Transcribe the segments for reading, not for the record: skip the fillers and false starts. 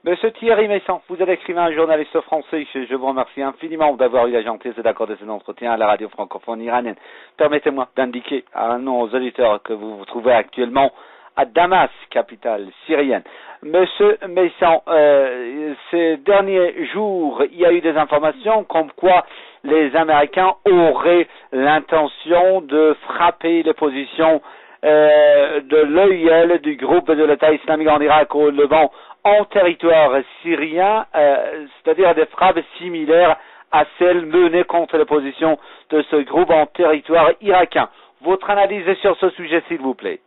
Monsieur Thierry Messon, vous êtes écrivain, journaliste français. Je vous remercie infiniment d'avoir eu la gentillesse d'accorder cet entretien à la radio francophone iranienne. Permettez-moi d'indiquer à nos auditeurs que vous vous trouvez actuellement à Damas, capitale syrienne. Monsieur Messon, ces derniers jours, il y a eu des informations comme quoi les Américains auraient l'intention de frapper les positions de l'OIL, du groupe de l'État islamique en Irak au Levant, en territoire syrien, c'est-à-dire des frappes similaires à celles menées contre les positions de ce groupe en territoire irakien. Votre analyse sur ce sujet, s'il vous plaît.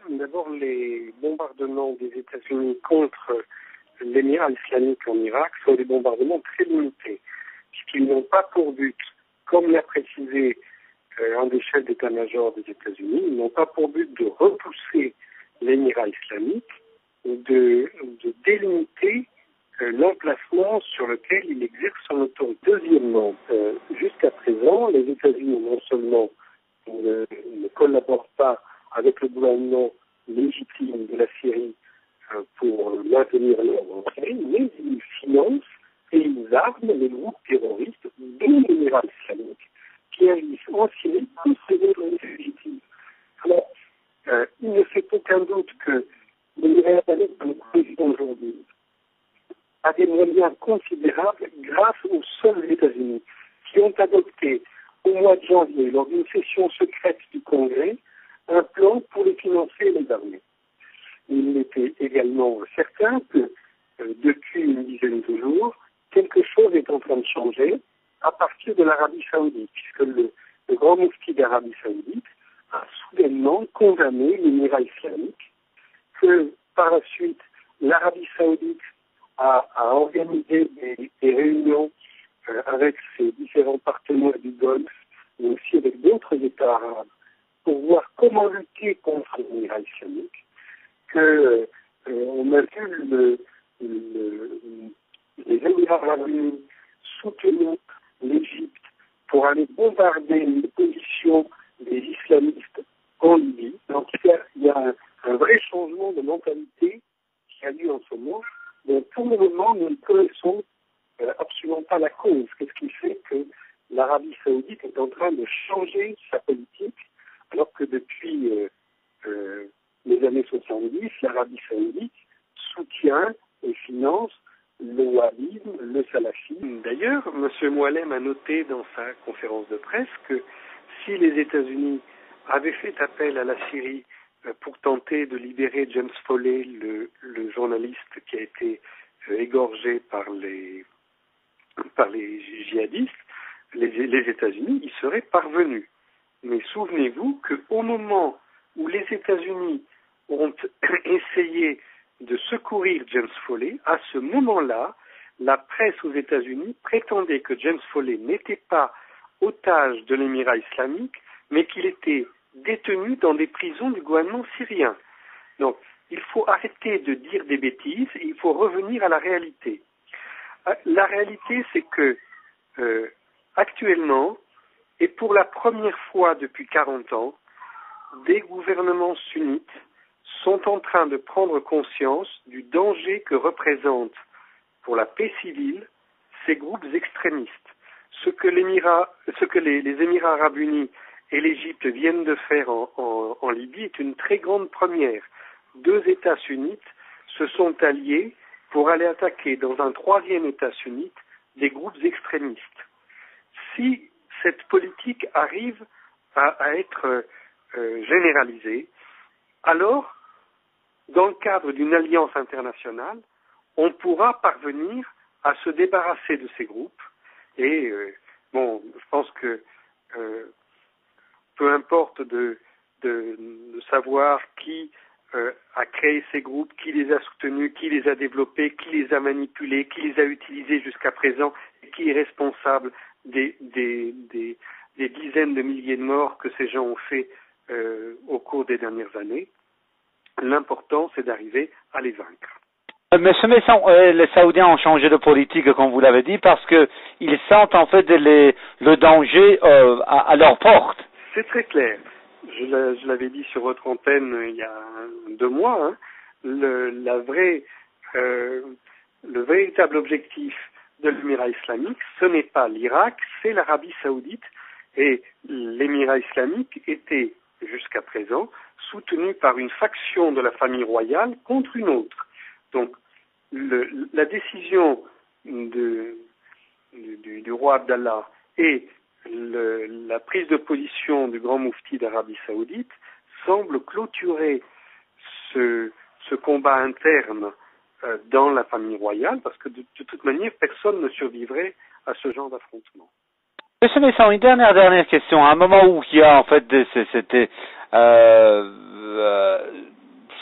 D'abord, les bombardements des États-Unis contre l'émirat islamique en Irak sont des bombardements très limités, puisqu'ils n'ont pas pour but, comme l'a précisé un des chefs d'état-major des États-Unis, ils n'ont pas pour but de repousser l'émirat islamique ou de délimiter l'emplacement sur lequel il exerce son autorité. Deuxièmement, jusqu'à présent, les États-Unis non seulement ne collaborent pas avec le gouvernement légitime de la Syrie pour maintenir l'ordre en Syrie, mais ils financent et ils arment les groupes terroristes dont l'émirat islamique qui agissent en Syrie contre les autorités légitimes. Alors, il ne fait aucun doute que l'émirat islamique, comme nous le aujourd'hui, a des moyens considérables grâce aux seuls États-Unis qui ont adopté au mois de janvier, lors d'une session secrète du Congrès, un plan pour les financer et les armer. Il était également certain que depuis une dizaine de jours, quelque chose est en train de changer à partir de l'Arabie Saoudite, puisque le grand moufti d'Arabie Saoudite a soudainement condamné l'émirat islamique, que par la suite l'Arabie Saoudite a organisé des réunions avec ses différents partenaires du Golfe, mais aussi avec d'autres États arabes, pour voir comment lutter contre l'émirat islamique, on a vu les Émirats arabes unis soutenir l'Égypte pour aller bombarder les positions des islamistes en Libye. Donc il y a un vrai changement de mentalité qui a lieu en ce moment, dont pour le moment nous ne connaissons absolument pas la cause. Qu'est-ce qui fait que l'Arabie Saoudite est en train de changer sa politique, alors que depuis les années 70, l'Arabie Saoudite soutient et finance le wahhabisme, le salafisme. D'ailleurs, M. Moallem a noté dans sa conférence de presse que si les États-Unis avaient fait appel à la Syrie pour tenter de libérer James Foley, le journaliste qui a été égorgé par les djihadistes, les États-Unis y seraient parvenus. Mais souvenez-vous qu'au moment où les États-Unis ont essayé de secourir James Foley, à ce moment-là, la presse aux États-Unis prétendait que James Foley n'était pas otage de l'émirat islamique, mais qu'il était détenu dans des prisons du gouvernement syrien. Donc, il faut arrêter de dire des bêtises et il faut revenir à la réalité. La réalité, c'est que actuellement, et pour la première fois depuis 40 ans, des gouvernements sunnites sont en train de prendre conscience du danger que représentent pour la paix civile ces groupes extrémistes. Ce que les Émirats arabes unis et l'Égypte viennent de faire en Libye est une très grande première. 2 États sunnites se sont alliés pour aller attaquer dans un 3e État sunnite des groupes extrémistes. Si cette politique arrive à être généralisée, alors, dans le cadre d'une alliance internationale, on pourra parvenir à se débarrasser de ces groupes. Et, je pense que peu importe de savoir qui a créé ces groupes, qui les a soutenus, qui les a développés, qui les a manipulés, qui les a utilisés jusqu'à présent, et qui est responsable des dizaines de milliers de morts que ces gens ont fait au cours des dernières années. L'important, c'est d'arriver à les vaincre. Monsieur Messon, les Saoudiens ont changé de politique, comme vous l'avez dit, parce qu'ils sentent en fait le danger à leur porte. C'est très clair. Je l'avais dit sur votre antenne il y a 2 mois. Le véritable objectif de l'Émirat islamique, ce n'est pas l'Irak, c'est l'Arabie saoudite. Et l'Émirat islamique était, jusqu'à présent, soutenu par une faction de la famille royale contre une autre. Donc, la décision du roi Abdallah et la prise de position du grand moufti d'Arabie saoudite semble clôturer ce combat interne dans la famille royale, parce que de toute manière, personne ne survivrait à ce genre d'affrontement. Monsieur Messon, une dernière question. À un moment où il y a en fait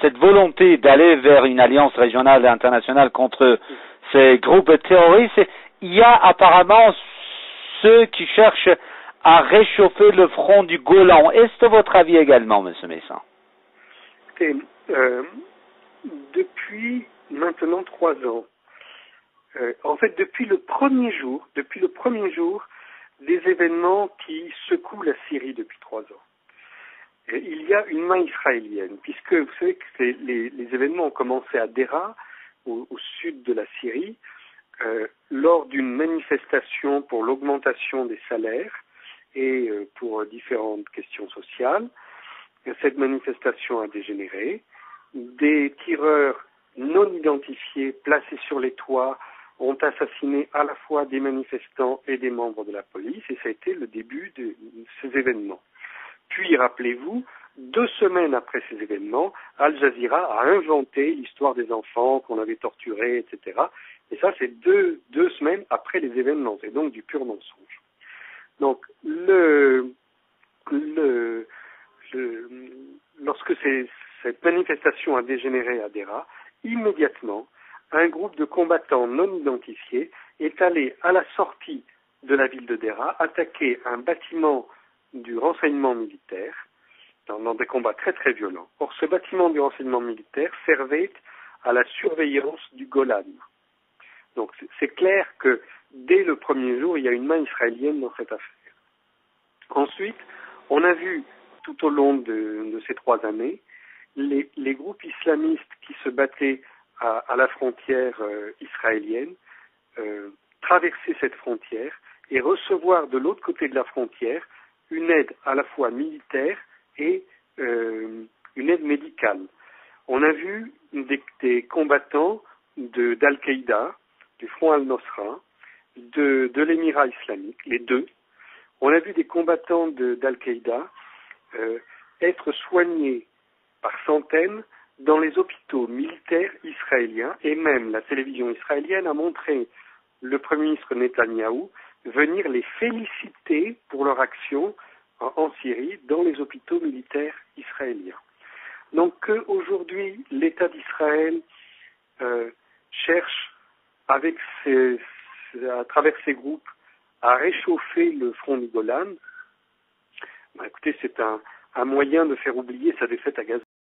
cette volonté d'aller vers une alliance régionale et internationale contre ces groupes terroristes, il y a apparemment ceux qui cherchent à réchauffer le front du Golan. Est-ce votre avis également, Monsieur Messon? Depuis maintenant 3 ans, en fait depuis le premier jour, des événements qui secouent la Syrie depuis 3 ans. Il y a une main israélienne, puisque vous savez que les événements ont commencé à Dera, au sud de la Syrie, lors d'une manifestation pour l'augmentation des salaires et pour différentes questions sociales. Cette manifestation a dégénéré. Des tireurs non identifiés placés sur les toits ont assassiné à la fois des manifestants et des membres de la police, et ça a été le début de ces événements. Puis, rappelez-vous, 2 semaines après ces événements, Al Jazeera a inventé l'histoire des enfants qu'on avait torturés, etc. Et ça, c'est deux semaines après les événements. C'est donc du pur mensonge. Donc, lorsque cette manifestation a dégénéré à Dera, immédiatement, un groupe de combattants non identifiés est allé à la sortie de la ville de Dera attaquer un bâtiment du renseignement militaire dans des combats très très violents. Or, ce bâtiment du renseignement militaire servait à la surveillance du Golan. Donc, c'est clair que dès le premier jour, il y a une main israélienne dans cette affaire. Ensuite, on a vu tout au long de ces 3 années les groupes islamistes qui se battaient à la frontière israélienne traverser cette frontière et recevoir de l'autre côté de la frontière une aide à la fois militaire et une aide médicale. On a vu des combattants d'Al-Qaïda, du Front Al-Nosra, de l'Émirat islamique, les deux. On a vu des combattants d'Al-Qaïda être soignés par centaines dans les hôpitaux militaires israéliens, et même la télévision israélienne a montré le Premier ministre Netanyahou venir les féliciter pour leur action en Syrie dans les hôpitaux militaires israéliens. Donc qu'aujourd'hui l'État d'Israël cherche à travers ces groupes à réchauffer le front du Golan, écoutez, c'est un moyen de faire oublier sa défaite à Gaza.